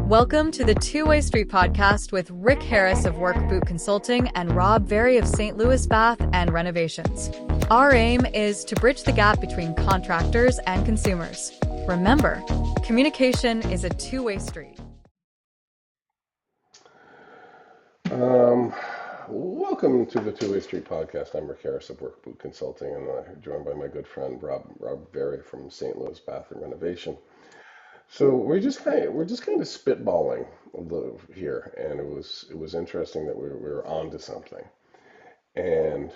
Welcome to the Two-Way Street podcast with Rick Harris of Work Boot Consulting and Rob Very of St. Louis Bath and Renovations. Our aim is to bridge the gap between contractors and consumers. Remember, communication is a two-way street. Welcome to the Two-Way Street podcast. I'm Rick Harris of Work Boot Consulting, and I'm joined by my good friend Rob Very from St. Louis Bath and Renovation. So we're just kind of spitballing here, and it was interesting that we were on to something, and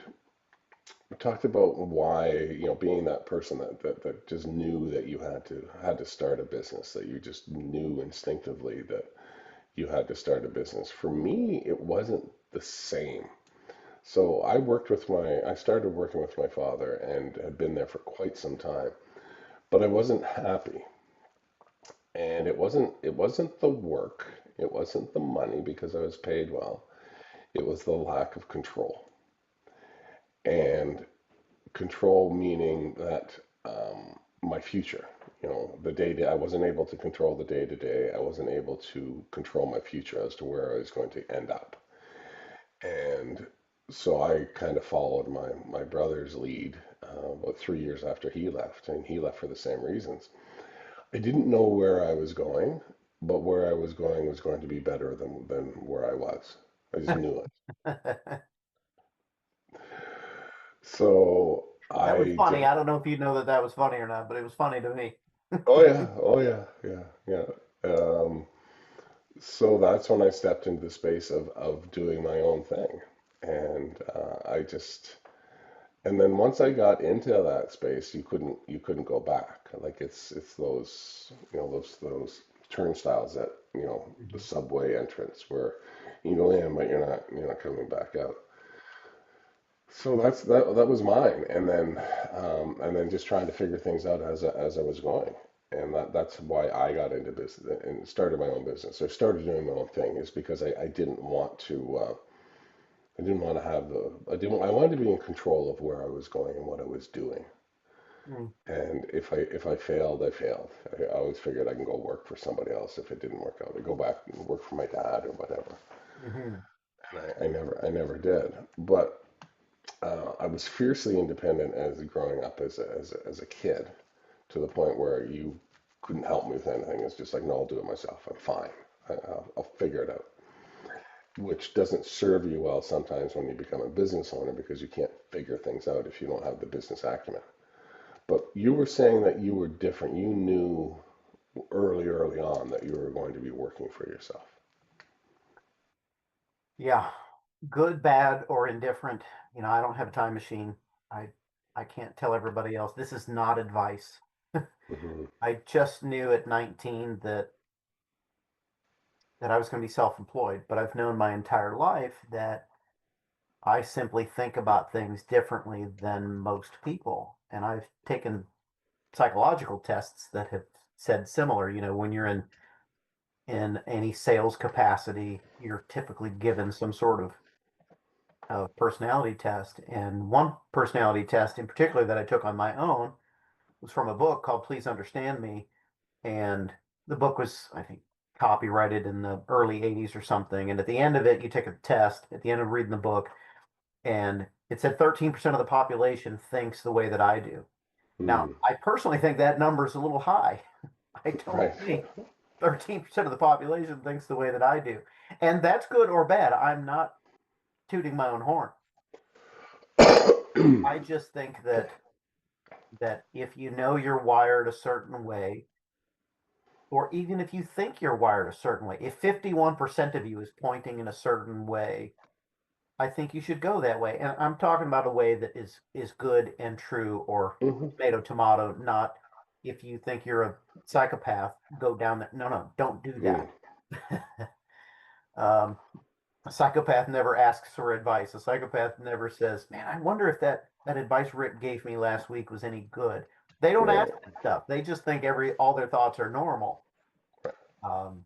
we talked about why, being that person that just knew that you had to start a business, that you just knew instinctively that you had to start a business. For me, it wasn't the same. So I started working with my father and had been there for quite some time, but I wasn't happy. And it wasn't the work, it wasn't the money because I was paid well. It was the lack of control. And control meaning that my future, the day to I wasn't able to control the day to day. I wasn't able to control my future as to where I was going to end up. And so I kind of followed my brother's lead about 3 years after he left, and he left for the same reasons. I didn't know where I was going, but where I was going to be better than where I was. I just knew it. So That was I funny. just, I don't know if you know that that was funny or not, but it was funny to me. yeah. So that's when I stepped into the space of doing my own thing. And and then once I got into that space, you couldn't go back. Like it's those, those turnstiles at, the Mhm. subway entrance where you go in, but you're not coming back out. So that was mine. And then just trying to figure things out as I was going. And that's why I got into business and started my own business, or started doing my own thing, is because I didn't want to I didn't want to have the I wanted to be in control of where I was going and what I was doing. Mm. And if I failed, I failed. I always figured I can go work for somebody else if it didn't work out. I go back and work for my dad or whatever. Mhm. And I never did. But I was fiercely independent as growing up as a kid, to the point where you couldn't help me with anything. It's just like, no, I'll do it myself. I'm fine. I'll figure it out. Which doesn't serve you well sometimes when you become a business owner, because you can't figure things out if you don't have the business acumen. But you were saying that you were different. You knew early on that you were going to be working for yourself. Yeah, good, bad, or indifferent. I don't have a time machine. I I can't tell everybody else. This is not advice. Hmm. I just knew at 19 that I was going to be self-employed, but I've known my entire life that I simply think about things differently than most people. And I've taken psychological tests that have said similar. When you're in any sales capacity, you're typically given some sort of personality test. And one personality test in particular that I took on my own was from a book called Please Understand Me. And the book was, I think, copyrighted in the early 80s or something. And at the end of it, you take a test at the end of reading the book, and it said 13% of the population thinks the way that I do. Now, Mm. I personally think that number is a little high. I don't Right. think 13% of the population thinks the way that I do. And that's good or bad. I'm not tooting my own horn. I just think that if you know you're wired a certain way, or even if you think you're wired a certain way, if 51% of you is pointing in a certain way, I think you should go that way. And I'm talking about a way that is good and true, or Hmm. tomato tomato, not if you think you're a psychopath, go down that. No, no, don't do Mm. that. um, a psychopath never asks for advice. A psychopath never says, "Man, I wonder if that advice Rick gave me last week was any good." They don't ask Right. that stuff. They just think all their thoughts are normal. Um,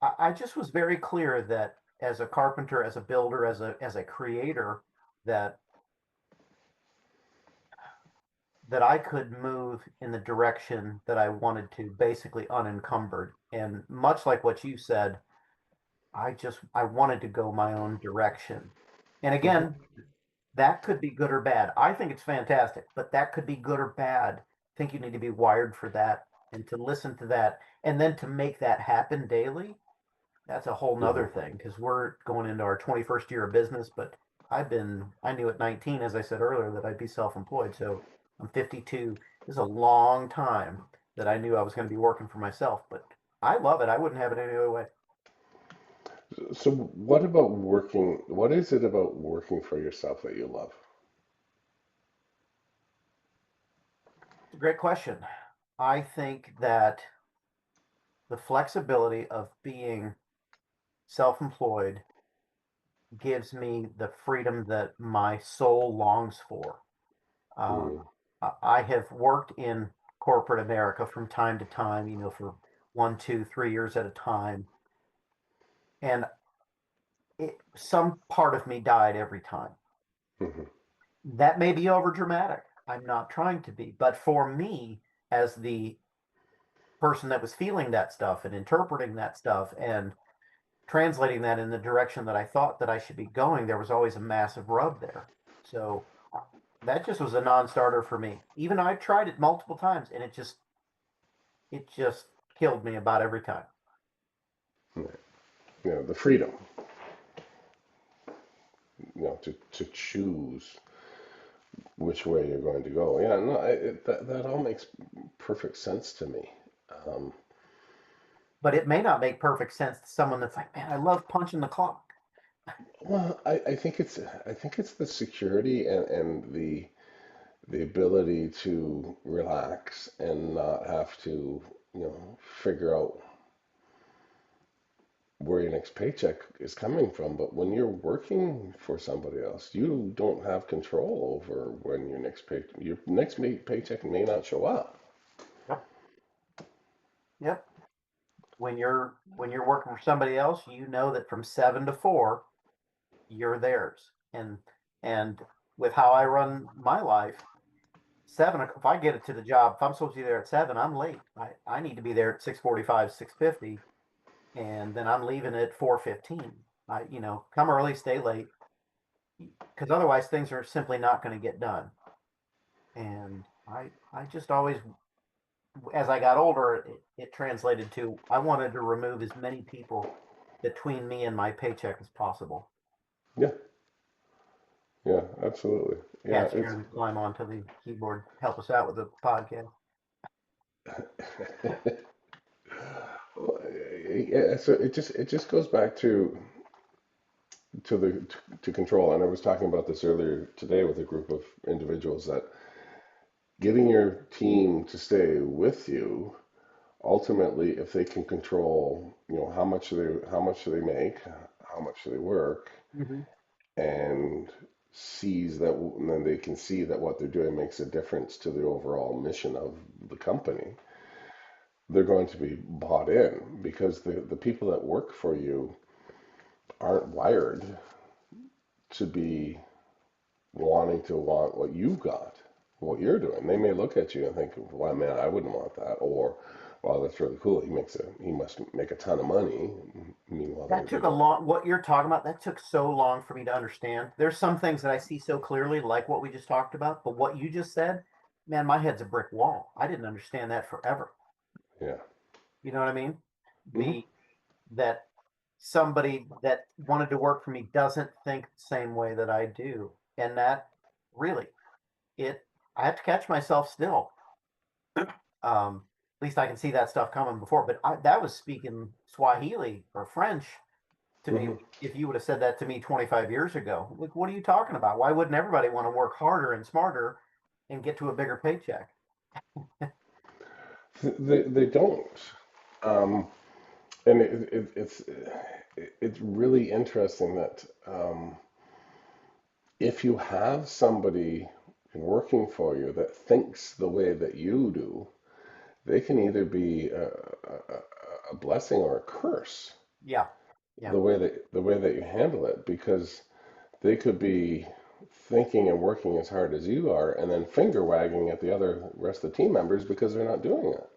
I just was very clear that as a carpenter, as a builder, as a creator, that that I could move in the direction that I wanted to, basically unencumbered. And much like what you said, I wanted to go my own direction. And Hmm. again, that could be good or bad. I think it's fantastic, but that could be good or bad. I think you need to be wired for that and to listen to that and then to make that happen daily. That's a whole nother Hmm. thing because we're going into our 21st year of business, but I knew at 19, as I said earlier, that I'd be self-employed. So I'm 52. This is a long time that I knew I was going to be working for myself, but I love it. I wouldn't have it any other way. So what about working? What is it about working for yourself that you love? It's a great question. I think that the flexibility of being self-employed gives me the freedom that my soul longs for. Um, Mm. I have worked in corporate America from time to time, for 1, 2, 3 years at a time, and some part of me died every time. Hmm. That may be over dramatic. I'm not trying to be, but for me, as the person that was feeling that stuff and interpreting that stuff and translating that in the direction that I thought that I should be going, there was always a massive rub there. So that just was a non-starter for me. Even I tried it multiple times, and it just killed me about every time. The freedom, to choose which way you're going to go. Yeah, no, that all makes perfect sense to me. Um, But it may not make perfect sense to someone that's like, man, I love punching the clock. well, I think it's the security and the ability to relax and not have to, figure out where your next paycheck is coming from. But when you're working for somebody else, you don't have control over when your next paycheck may not show up. Yep. Yep. When you're working for somebody else, you know that from 7 to 4, you're theirs. And with how I run my life, 7, if I get it to the job, if I'm supposed to be there at 7, I'm late. I need to be there at 6:45, 6:50, and then I'm leaving at 4:15. Come early, stay late, because otherwise things are simply not going to get done. And I just always, as I got older, it translated to I wanted to remove as many people between me and my paycheck as possible. Yeah, yeah, absolutely. Yeah, Cat's trying to climb onto the keyboard, help us out with the podcast. yeah. So it just goes back to control. And I was talking about this earlier today with a group of individuals that getting your team to stay with you ultimately, if they can control, how much they make, how much they work, Hmm. and and then they can see that what they're doing makes a difference to the overall mission of the company, they're going to be bought in because the people that work for you aren't wired to be wanting to want what you've got, what you're doing. They may look at you and think, "Well, man, I wouldn't want that," or, "Wow, that's really cool. He must make a ton of money." Meanwhile, That they took a don't. long, what you're talking about, that took so long for me to understand. There's some things that I see so clearly, like what we just talked about, but what you just said, man, my head's a brick wall. I didn't understand that forever. Yeah. You know what I mean? Hmm. The that somebody that wanted to work for me doesn't think the same way that I do. And that really, it I have to catch myself still. At least I can see that stuff coming before, but that was speaking Swahili or French to me. Hmm. If you would have said that to me 25 years ago, like, what are you talking about? Why wouldn't everybody want to work harder and smarter and get to a bigger paycheck? They don't. Um, and it's really interesting that if you have somebody working for you that thinks the way that you do, they can either be a blessing or a curse. Yeah, yeah, The way that you handle it, because they could be thinking and working as hard as you are, and then finger wagging at the other rest of the team members because they're not doing it.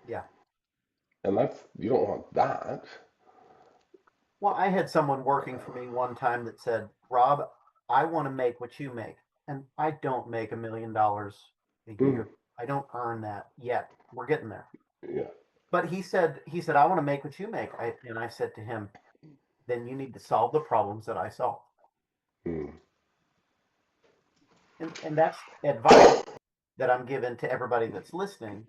Yeah. And that's, you don't want that. Well, I had someone working for me one time that said, Rob, I want to make what you make. And I don't make $1 million a Mm, year. I don't earn that yet. We're getting there. yeah. But he said, I want to make what you make. And I said to him, then you need to solve the problems that I solve. Mm, And that's advice that I'm giving to everybody that's listening,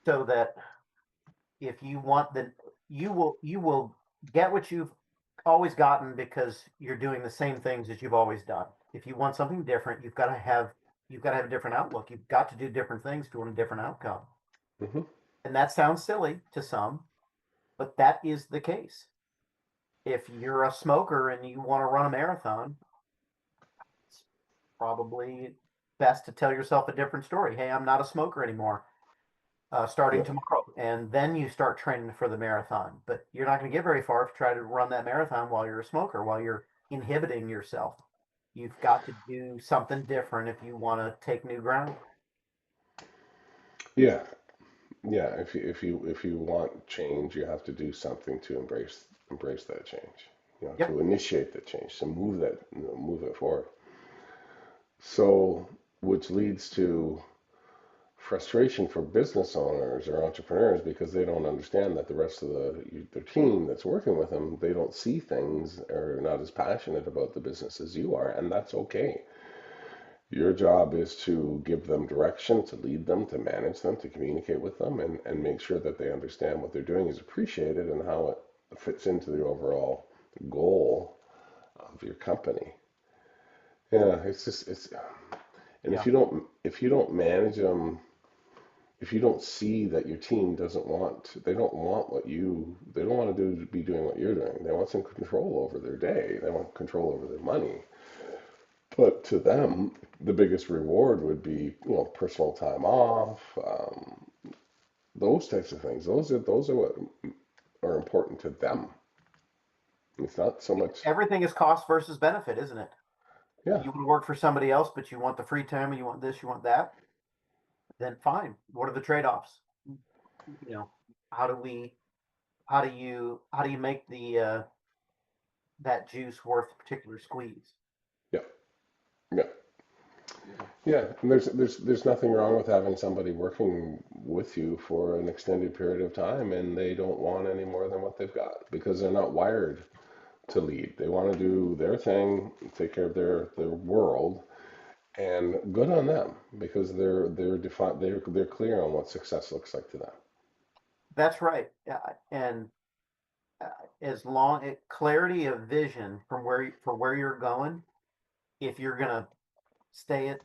so that if you want, then you will get what you've always gotten because you're doing the same things that you've always done. If you want something different, you've got to have a different outlook. You've got to do different things to want a different outcome. hmm And that sounds silly to some, but that is the case. If you're a smoker and you want to run a marathon, it's probably best to tell yourself a different story. Hey, I'm not a smoker anymore. Starting Yeah. tomorrow, and then you start training for the marathon. But you're not going to get very far if you try to run that marathon while you're a smoker, while you're inhibiting yourself. You've got to do something different if you want to take new ground. Yeah. Yeah. If you want change, you have to do something to embrace that change. Yep. To initiate the change, to move it forward. So, which leads to frustration for business owners or entrepreneurs because they don't understand that the rest of their team that's working with them, they don't see things or are not as passionate about the business as you are, and that's okay. Your job is to give them direction, to lead them, to manage them, to communicate with them, and make sure that they understand what they're doing is appreciated and how it fits into the overall goal of your company. Yeah, it's just it's and Yeah. if you don't manage them, if you don't see that your team doesn't want, they don't want they don't want to be doing what you're doing. They want some control over their day. They want control over their money. But to them, the biggest reward would be, personal time off, those types of things. Those are what are important to them. It's not so much, Everything is cost versus benefit, isn't it? yeah, You want to work for somebody else, but you want the free time and you want this, you want that, then fine. What are the trade-offs? You know, how do we, how do you make that juice worth a particular squeeze? yeah, yeah. Yeah, and there's nothing wrong with having somebody working with you for an extended period of time, and they don't want any more than what they've got because they're not wired to lead. They want to do their thing, take care of their world, and good on them because they're clear on what success looks like to them. That's right. And uh, as long clarity of vision from where you're going, if you're gonna stay at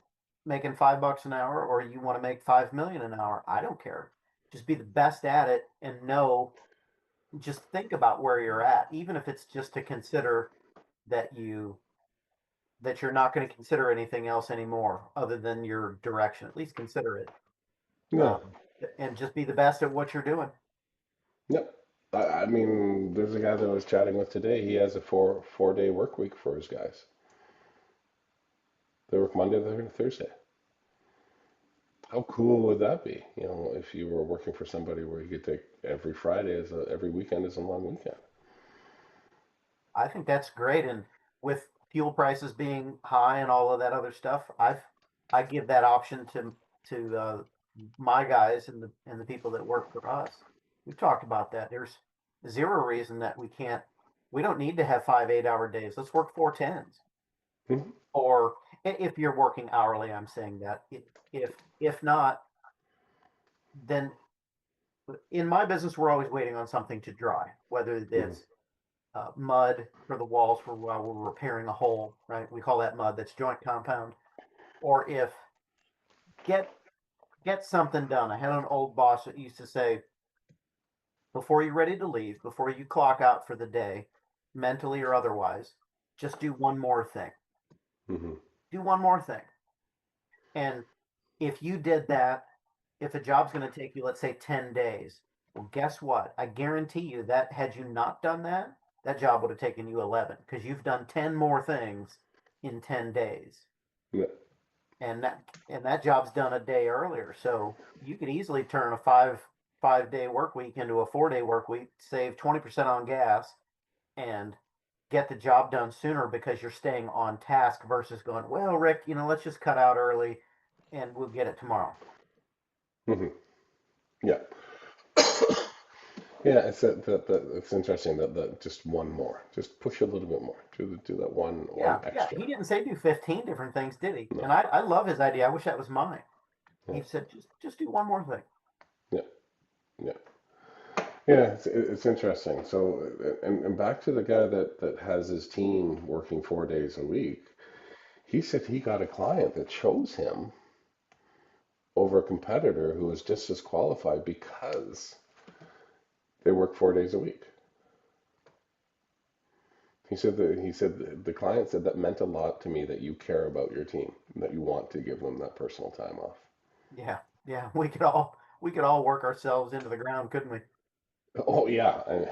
making $5 an hour or you want to make 5 million an hour, I don't care. Just be the best at it and know. Just think about where you're at, even if it's just to consider that you're not going to consider anything else anymore other than your direction. At least consider it, Yeah, um, and just be the best at what you're doing. yep. I mean, there's a guy that I was chatting with today. He has a four-day work week for his guys. They work Monday to Thursday. How cool would that be? If you were working for somebody where you could take every Friday every weekend as a long weekend. I think that's great. And with fuel prices being high and all of that other stuff, I give that option to my guys and the people that work for us. We've talked about that. There's zero reason that we can't. We don't need to have 5 8-hour days. Let's work 4 10s. Mhm. Or if you're working hourly, I'm saying that. If not, then in my business, we're always waiting on something to dry, whether Mhm. it's mud for the walls for while we're repairing a hole, right? We call that mud. That's joint compound. Or if get get something done. I had an old boss that used to say, before you're ready to leave, before you clock out for the day, mentally or otherwise, just do one more thing. Mhm. Do one more thing. And if you did that, if a job's going to take you, let's say, 10 days, well, guess what? I guarantee you that had you not done that, that job would have taken you 11 because you've done 10 more things in 10 days. Yeah. And that job's done a day earlier. So you could easily turn a five day work week into a 4 day work week, save 20% on gas, and get the job done sooner because you're staying on task versus going, well, Rick, let's just cut out early and we'll get it tomorrow. Hmm. Yeah. Yeah, that it's interesting that just one more, just push a little bit more, do that one Yeah, yeah. extra. He didn't say do 15 different things, did he? And No. I love his idea. I wish that was mine. Yeah. He said, just do one more thing. Yeah. Yeah. Yeah, it's interesting. So, and back to the guy that has his team working 4 days a week. He said he got a client that chose him over a competitor who was just as qualified because they work 4 days a week. He said the client said that meant a lot to me that you care about your team, and that you want to give them that personal time off. Yeah, yeah. We could all work ourselves into the ground, couldn't we? Oh yeah, and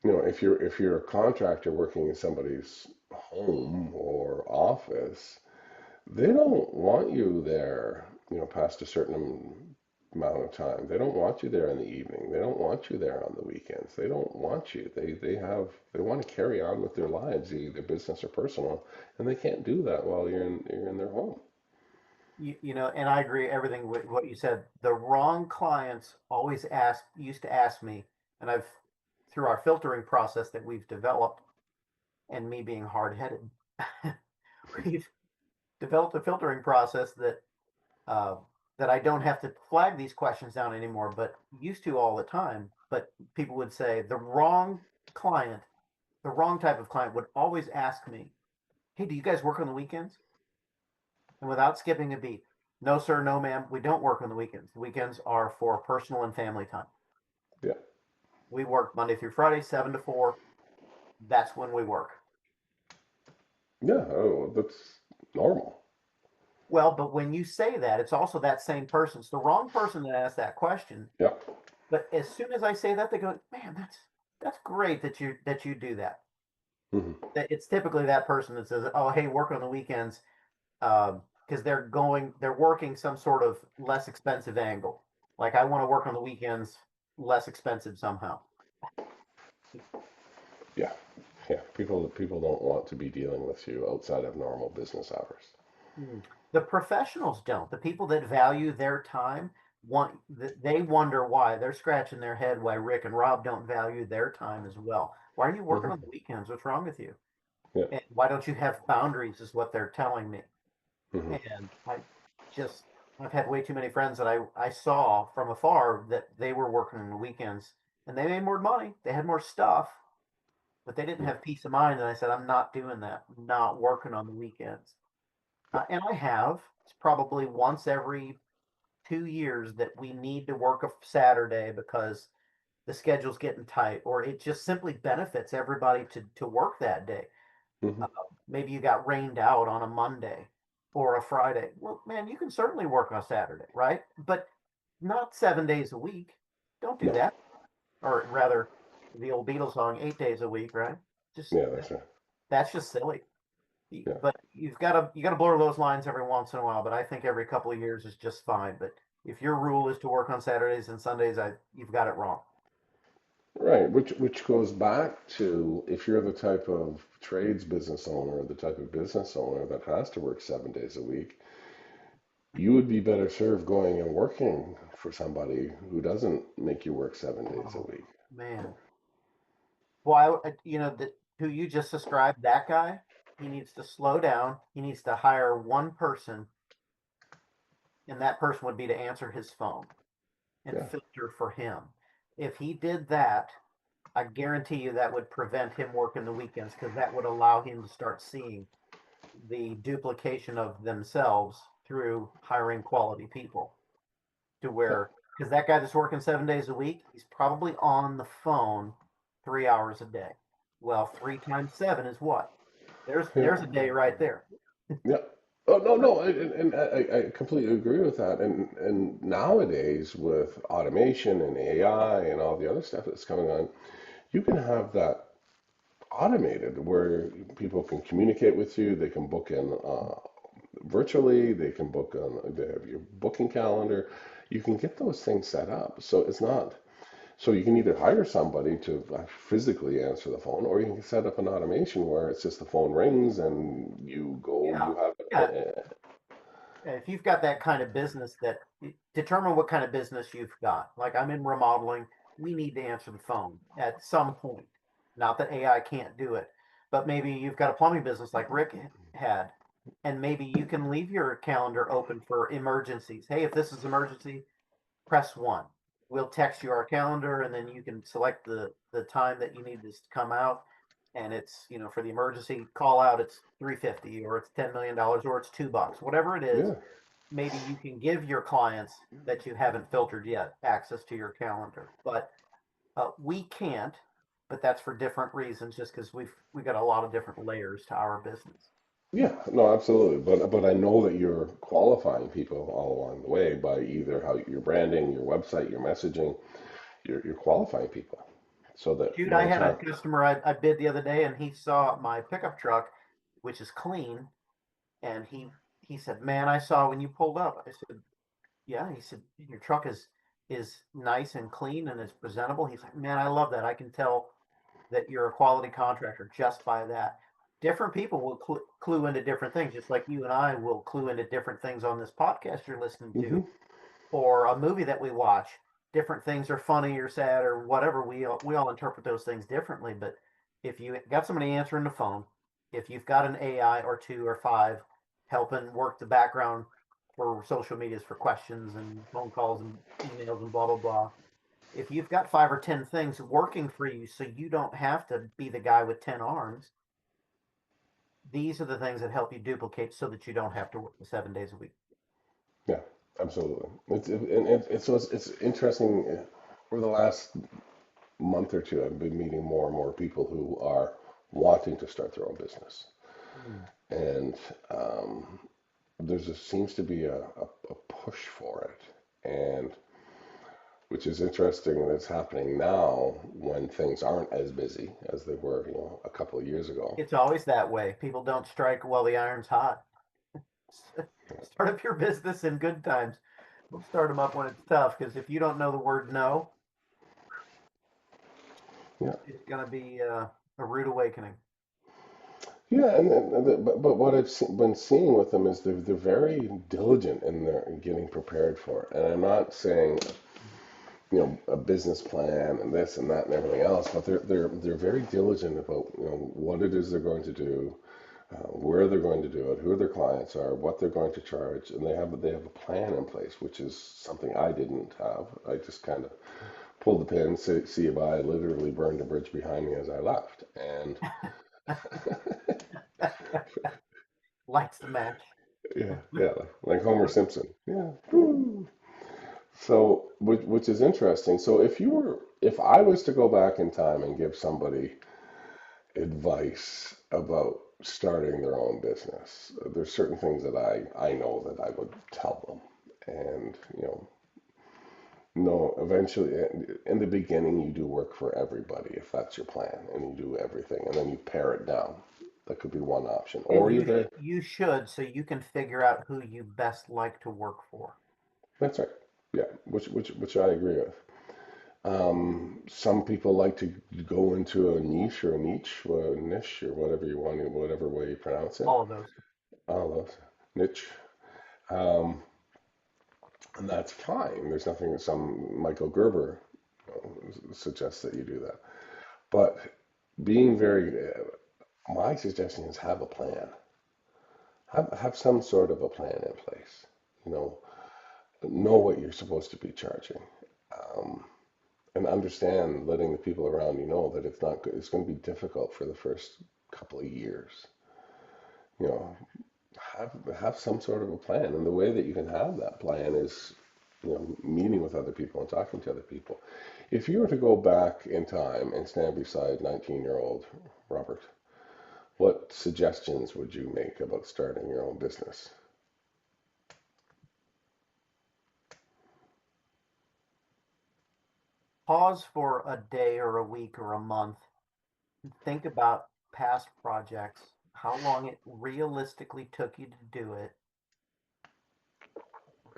if you're a contractor working in somebody's home or office, they don't want you there, past a certain amount of time. They don't want you there in the evening. They don't want you there on the weekends. They don't want you. They want to carry on with their lives, either business or personal, and they can't do that while you're in their home. And I agree everything with what you said. The wrong clients used to ask me, and I've through our filtering process that we've developed, and me being hard headed, we've developed a filtering process uh, that I don't have to flag these questions down anymore, but used to all the time. But people would say client, the wrong type of client would always ask me, "Hey, do you guys work on the weekends?" And without skipping a beat, "No, sir, no, ma'am, we don't work on the weekends. The weekends are for personal and family time. Yeah, We work Monday through Friday, 7 to 4. That's when we work." yeah. Oh, that's normal. Well, but when you say that, it's also that same person. It's the wrong person that asked that question. Yeah. But as soon as I say that, they go, "Man, that's great that you do that." Hmm. It's typically that person that says, "Oh, hey, work on the weekends," because they're working some sort of less expensive angle. Like, I want to work on the weekends, less expensive somehow. Yeah, yeah. People don't want to be dealing with you outside of normal business hours. Mm. The professionals don't. The people that value their time they wonder why. They're scratching their head why Rick and Rob don't value their time as well. Why are you working on the Hmm. weekends? What's wrong with you? Yeah. And why don't you have boundaries? Is what they're telling me. Hmm. And just I've had way too many friends that I saw from afar that they were working on the weekends and they made more money. They had more stuff, but they didn't Yeah. have peace of mind. And I said, I'm not doing that. I'm not working on the weekends. And I have. It's probably once every 2 years that we need to work a Saturday because the schedule's getting tight, or it just simply benefits everybody to work that day. Hmm. Uh, Maybe you got rained out on a Monday or a Friday. Well, man, you can certainly work on a Saturday, right? But not 7 days a week. Don't do No. that. Or rather, the old Beatles song, 8 days a week, right? Just Yeah, that's right. that's just silly. Yeah. But you gotta blur those lines every once in a while. But I think every couple of years is just fine. But if your rule is to work on Saturdays and Sundays, you've got it wrong. Right, which goes back to if you're the type of trades business owner, or the type of business owner that has to work 7 days a week, you would be better served going and working for somebody who doesn't make you work 7 days a Oh week. man. Well, who you just described, that guy, he needs to slow down. He needs to hire one person, and that person would be to answer his phone and Yeah, filter for him. If he did that, I guarantee you that would prevent him working the weekends because that would allow him to start seeing the duplication of themselves through hiring quality people to yeah, where, because that guy that's working 7 days a week, he's probably on the phone 3 hours a day. Well, 3 times 7 is what? There's yeah, there's a day right there. yeah. Oh no, no, and I completely agree with that. And nowadays with automation and AI and all the other stuff that's coming on, you can have that automated where people can communicate with you. They can book in virtually. They can book on. They have your booking calendar. You can get those things set up. So it's not. So you can either hire somebody to physically answer the phone, or you can set up an automation where it's just the phone rings and you go. Yeah. You have. Yeah. If you've got that kind of business, determine what kind of business you've got. Like I'm in remodeling, we need to answer the phone at some point. Not that AI can't do it, but maybe you've got a plumbing business like Rick had, and maybe you can leave your calendar open for emergencies. Hey, if this is emergency, press one. We'll text you our calendar, and then you can select the time that you need this to come out. And it's for the emergency call out, it's 350, or it's $10 million, or it's $2, whatever it is. Yeah. Maybe you can give your clients that you haven't filtered yet access to your calendar, but we can't. But that's for different reasons, just because we've got a lot of different layers to our business. Yeah, no, absolutely. But I know that you're qualifying people all along the way by either how your branding, your website, your messaging, you're qualifying people so that Shoot, by I the had a time, customer I bid the other day, and he saw my pickup truck, which is clean, and he said, "Man, I saw when you pulled up." I said, "Yeah." He said, "Your truck is nice and clean and is presentable." He's like, "Man, I love that. I can tell that you're a quality contractor just by that." Different people will clue into different things, just like you and I will clue into different things on this podcast you're listening to, hmm or a movie that we watch. Different things are funny or sad or whatever. We all interpret those things differently. But if you got somebody answering the phone, if you've got an AI or two or five helping work the background for social medias for questions and phone calls and emails and blah blah blah, if you've got 5 or 10 things working for you so you don't have to be the guy with 10 arms, these are the things that help you duplicate so that you don't have to work the 7 days a week. yeah, absolutely. It's interesting. For the last month or two, I've been meeting more and more people who are wanting to start their own business, Mm. and seems to be a push for it, and which is interesting that's happening now when things aren't as busy as they were, a couple of years ago. It's always that way. People don't strike while the iron's hot. Start up your business in good times. Don't start them up when it's tough, because if you don't know the word no, Yeah, it's going to be a rude awakening. yeah, but what been seeing with them is they're very diligent in their in getting prepared for it. And I'm not saying a business plan and this and that and everything else, but they're very diligent about what it is they're going to do, where they're going to do it, who their clients are, what they're going to charge, and they have a plan in place, which is something I didn't have. I just kind of pulled the pin, see you bye, literally burned a bridge behind me as I left, and Lights the match. yeah, yeah, like Homer Simpson, yeah. Woo. So, which is interesting. So, if I was to go back in time and give somebody advice about starting their own business, there's certain things that I know that I would tell them. And, no, eventually, in the beginning, you do work for everybody if that's your plan, and you do everything, and then you pare it down. That could be one option. And Or either, you should, so you can figure out who you best like to work for. that's right. Yeah, which I agree with. Some people like to go into a niche or whatever you want, whatever way you pronounce it. All of those. All those niche, um, and that's fine. There's nothing that some Michael Gerber suggests that you do that. But being my suggestion is have a plan. Have some sort of a plan in place. You know what you're supposed to be charging. Um, and understand letting the people around you know that it's going to be difficult for the first couple of years. you know have some sort of a plan, and the way that you can have that plan is meeting with other people and talking to other people. If you were to go back in time and stand beside 19-year-old Robert, what suggestions would you make about starting your own business? Pause for a day or a week or a month think about past projects, how long it realistically took you to do it.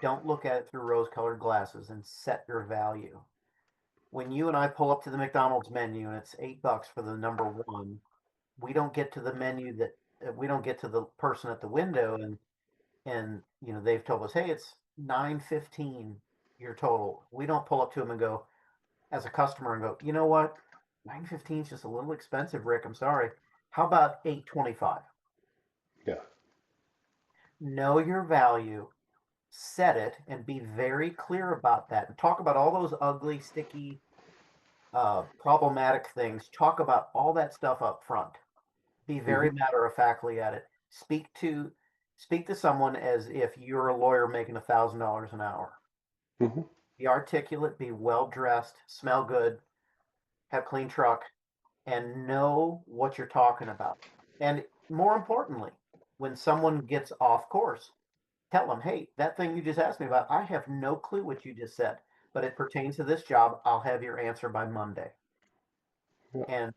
Don't look at it through rose-colored glasses and set your value. When you and I pull up to the McDonald's menu and it's $8 for the number one, we don't get to the menu that we don't get to the person at the window and they've told us, hey, it's 9.15 your total. We don't pull up to them and go as a customer and go, you know what, 9.15 is just a little expensive, Rick. I'm sorry. How about 8.25? Yeah. Know your value, set it, and be very clear about that. And talk about all those ugly, sticky, problematic things. Talk about all that stuff up front. Be very Hmm. matter of factly at it. Speak to someone as if you're a lawyer making $1,000 an hour. Hmm. Be articulate, be well dressed, smell good, have clean truck, and know what you're talking about. And more importantly, when someone gets off course, tell them, hey, that thing you just asked me about, I have no clue what you just said, but it pertains to this job. I'll have your answer by Monday. Yeah.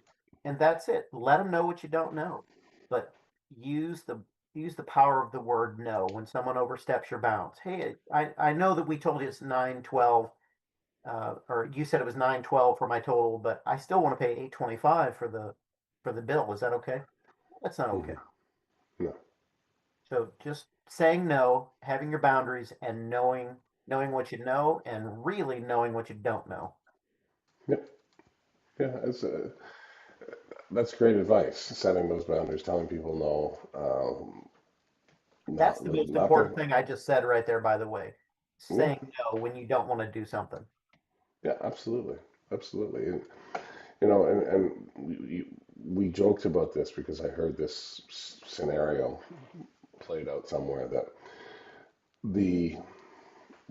And that's it. Let them know what you don't know, but use the use the power of the word no when someone oversteps your bounds. Hey, I know that we told you it's 9.12, or you said it was 9.12 for my total, but I still want to pay 8.25 for the bill. Is that okay? That's not okay. Hmm. No. So just saying no, having your boundaries, and knowing what you know, and really knowing what you don't know. Yeah. Yeah. That's great advice. Setting those boundaries, telling people no, That's not the most not important the. thing I just said right there, by the way. Yeah. Saying no when you don't want to do something. Yeah. Absolutely. Absolutely. And, and we joked about this because I heard this scenario played out somewhere that the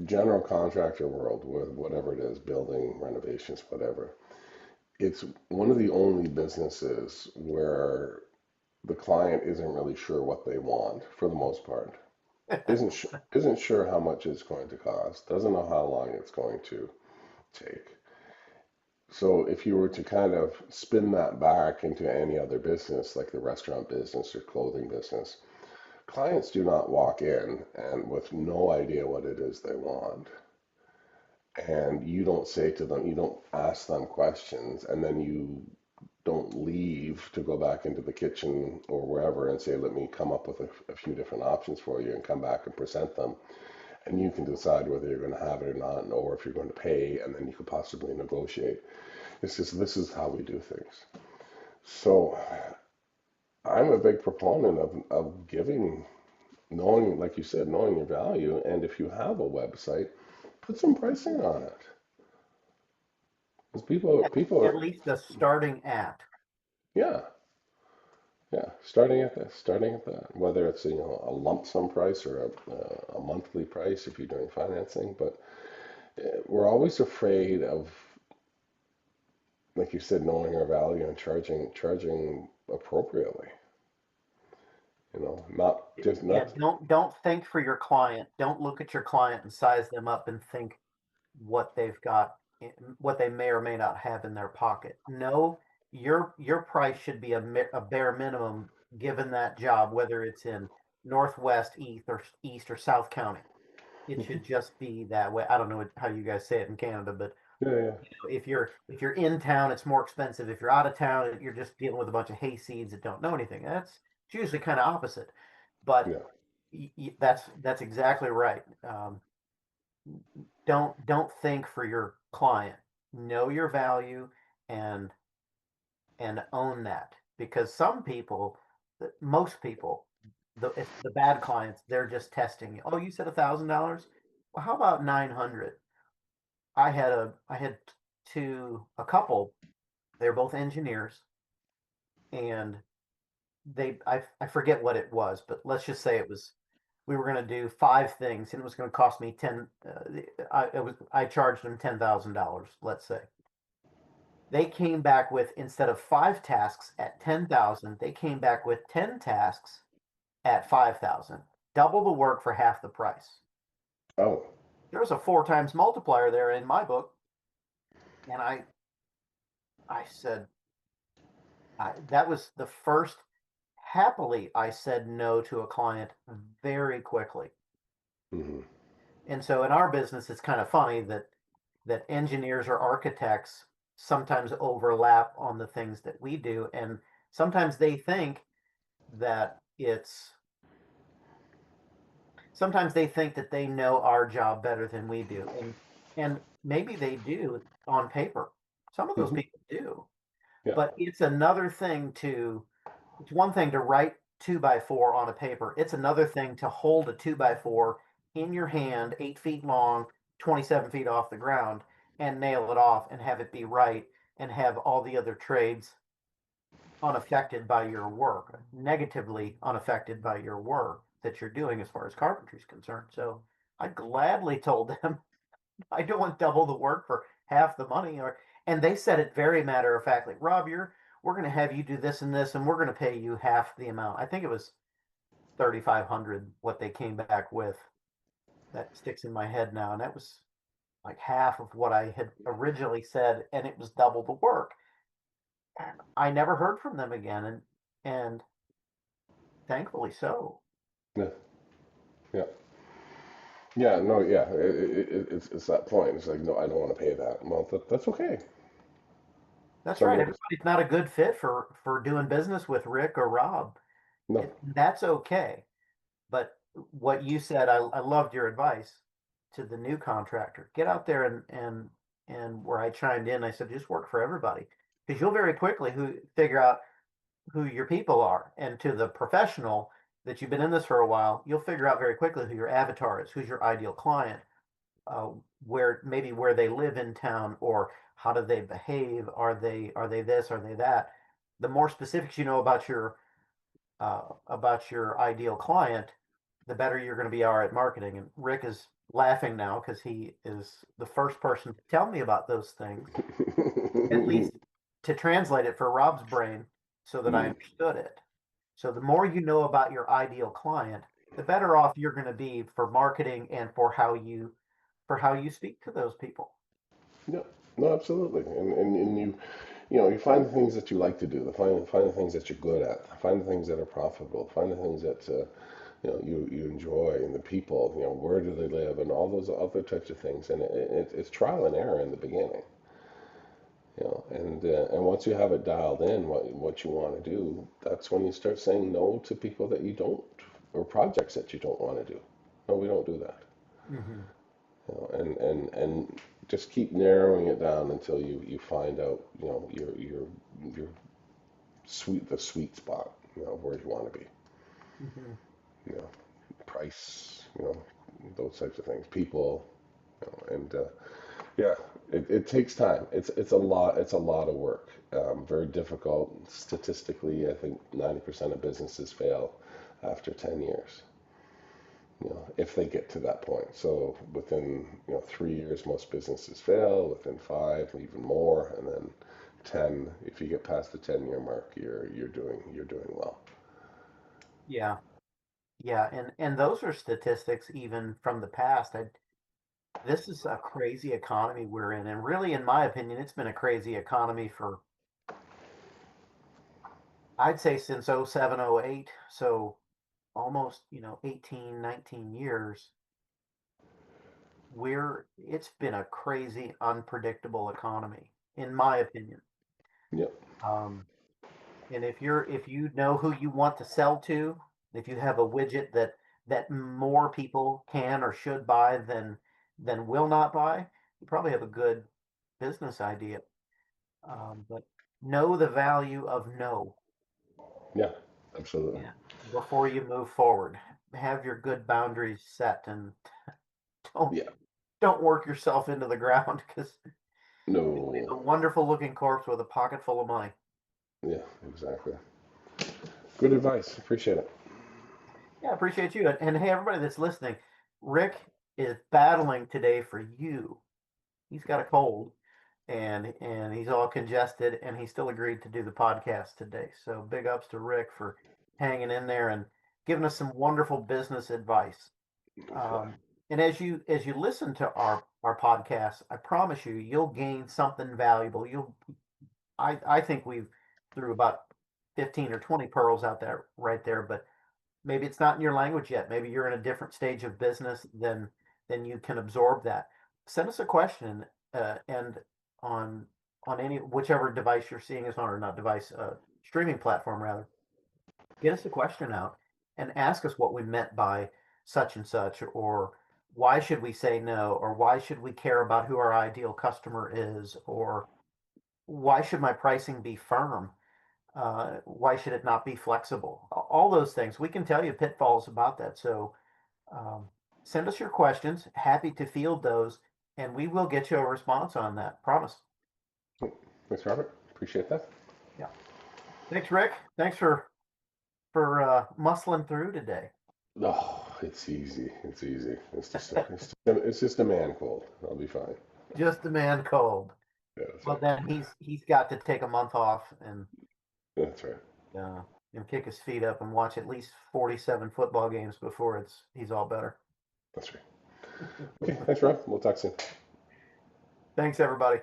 general contractor world, with whatever it is, building, renovations, whatever, it's one of the only businesses where the client isn't really sure what they want for the most part. Isn't sure how much it's going to cost, doesn't know how long it's going to take. So if you were to kind of spin that back into any other business, like the restaurant business or clothing business, clients do not walk in and with no idea what it is they want. And you don't say to them, you don't ask them questions, and then you don't leave to go back into the kitchen or wherever and say, let me come up with a few different options for you and come back and present them. And you can decide whether you're going to have it or not, or if you're going to pay, and then you could possibly negotiate. It's just, this is how we do things. So I'm a big proponent of giving, knowing, like you said, knowing your value. And if you have a website, put some pricing on it. Because people At are, least the starting at. yeah, yeah, starting at that, whether it's a lump sum price or a monthly price if you're doing financing, but we're always afraid of, like you said, knowing our value and charging appropriately. Not just Yeah, not. don't think for your client. Don't look at your client and size them up and think what they've got, what they may or may not have in their pocket. No, your price should be a bare minimum given that job, whether it's in Northwest, East or South County. It should just be that way. I don't know how you guys say it in Canada, but Yeah, yeah, if you're in town, it's more expensive. If you're out of town, you're just dealing with a bunch of hayseeds that don't know anything. That's it's usually kind of opposite, but yeah, that's exactly right. Don't think for your client. Know your value and own that, because some people, most people, if the bad clients, they're just testing you. Oh, you said $1,000. Well, how about 900? I had a couple. They're both engineers, and I forget what it was, but let's just say it was we were going to do five things, and it was going to cost me 10. I charged them $10,000. Let's say they came back with, instead of five tasks at 10,000, they came back with 10 tasks at 5,000. Double the work for half the price. oh, There's a four times multiplier there in my book, and I said, That was the first. Happily, I said no to a client very quickly. Hmm. And so in our business, it's kind of funny that engineers or architects sometimes overlap on the things that we do, and sometimes they think that it's sometimes they think that they know our job better than we do, and maybe they do on paper. Some of those Hmm. people do, Yeah. but it's one thing to write 2x4 on a paper. It's another thing to hold a 2x4 in your hand, 8 feet long, 27 feet off the ground, and nail it off and have it be right, and have all the other trades unaffected by your work, negatively unaffected by your work that you're doing as far as carpentry is concerned. So I gladly told them I don't want double the work for half the money. And they said it very matter of factly, Rob, we're going to have you do this and this, and we're going to pay you half the amount. I think it was 3,500 what they came back with. That sticks in my head now, and that was like half of what I had originally said, and it was double the work. I never heard from them again, and thankfully so. Yeah. Yeah. Yeah. No. Yeah. It's that point. It's like, no, I don't want to pay that. Well, that's okay. That's Some right. of us. Everybody's not a good fit for doing business with Rick or Rob. No. That's okay. But what you said, I loved your advice to the new contractor. Get out there and where I chimed in, I said, just work for everybody. Because you'll very quickly figure out who your people are. And to the professional that you've been in this for a while, you'll figure out very quickly who your avatar is, who's your ideal client, uh, where they live in town, or how do they behave? Are they this? Are they that? The more specifics you know about your ideal client, the better you're going to be are at marketing. And Rick is laughing now because he is the first person to tell me about those things, at least to translate it for Rob's brain so that I Mm. understood it. So the more you know about your ideal client, the better off you're going to be for marketing and for how you speak to those people. Yeah. No, absolutely. And you find the things that you like to do. Find the things that you're good at. Find the things that are profitable. Find the things that you enjoy, and the people. Where do they live, and all those other types of things. And it's trial and error in the beginning. And once you have it dialed in, what you want to do, that's when you start saying no to people that you don't, or projects that you don't want to do. No, we don't do that. Hmm. And just keep narrowing it down until you find out, your the sweet spot, where you want to be. Hmm. You know, price, those types of things, people, and yeah, it takes time. It's a lot of work. Very difficult. Statistically, I think 90% of businesses fail after 10 years. If they get to that point. So within 3 years, most businesses fail. Within 5, even more, and then 10. If you get past the 10-year mark, you're doing well. Yeah, yeah, and those are statistics even from the past. This is a crazy economy we're in, and really, in my opinion, it's been a crazy economy for, I'd say, since '07, '08. So almost 18, 19 years. It's been a crazy, unpredictable economy, in my opinion. Yep. Um, and if you know who you want to sell to, if you have a widget that more people can or should buy than will not buy, you probably have a good business idea. But know the value of no. Yeah. Absolutely. Yeah. Before you move forward. Have your good boundaries set, and don't Yeah. don't work yourself into the ground, because you'll leave No. a wonderful looking corpse with a pocket full of money. Yeah. Exactly. Good advice. Appreciate it. Yeah, I appreciate you. And hey, everybody that's listening, Rick is battling today for you. He's got a cold, and he's all congested, and he still agreed to do the podcast today. So big ups to Rick for hanging in there and giving us some wonderful business advice. Yeah. And as you listen to our podcast, I promise you'll gain something valuable. I think we've, through about 15 or 20 pearls out there right there, but maybe it's not in your language yet. Maybe you're in a different stage of business than you can absorb that. Send us a question, and on any whichever device you're seeing us on, or not device, streaming platform rather. Get us a question out and ask us what we meant by such and such, or why should we say no, or why should we care about who our ideal customer is, or why should my pricing be firm? Why should it not be flexible? All those things. We can tell you pitfalls about that. So send us your questions. Happy to field those, and we will get you a response on that. Promise. Thanks, Robert. Appreciate that. Yeah. Thanks, Rick. Thanks for muscling through today. Oh, it's easy. It's easy. It's just a man cold. I'll be fine. Just a man cold. Yeah, Well, right. then he's got to take a month off and That's right. kick his feet up and watch at least 47 football games before he's all better. That's right. Okay, thanks, Rob. We'll talk soon. Thanks, everybody.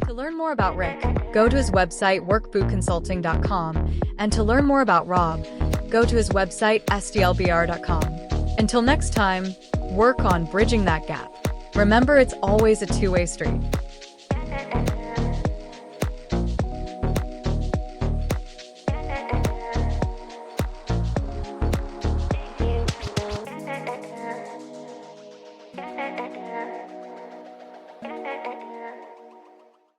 To learn more about Rick, go to his website, workbootconsulting.com, and to learn more about Rob, go to his website, sdlbr.com. Until next time, work on bridging that gap. Remember, it's always a two-way street.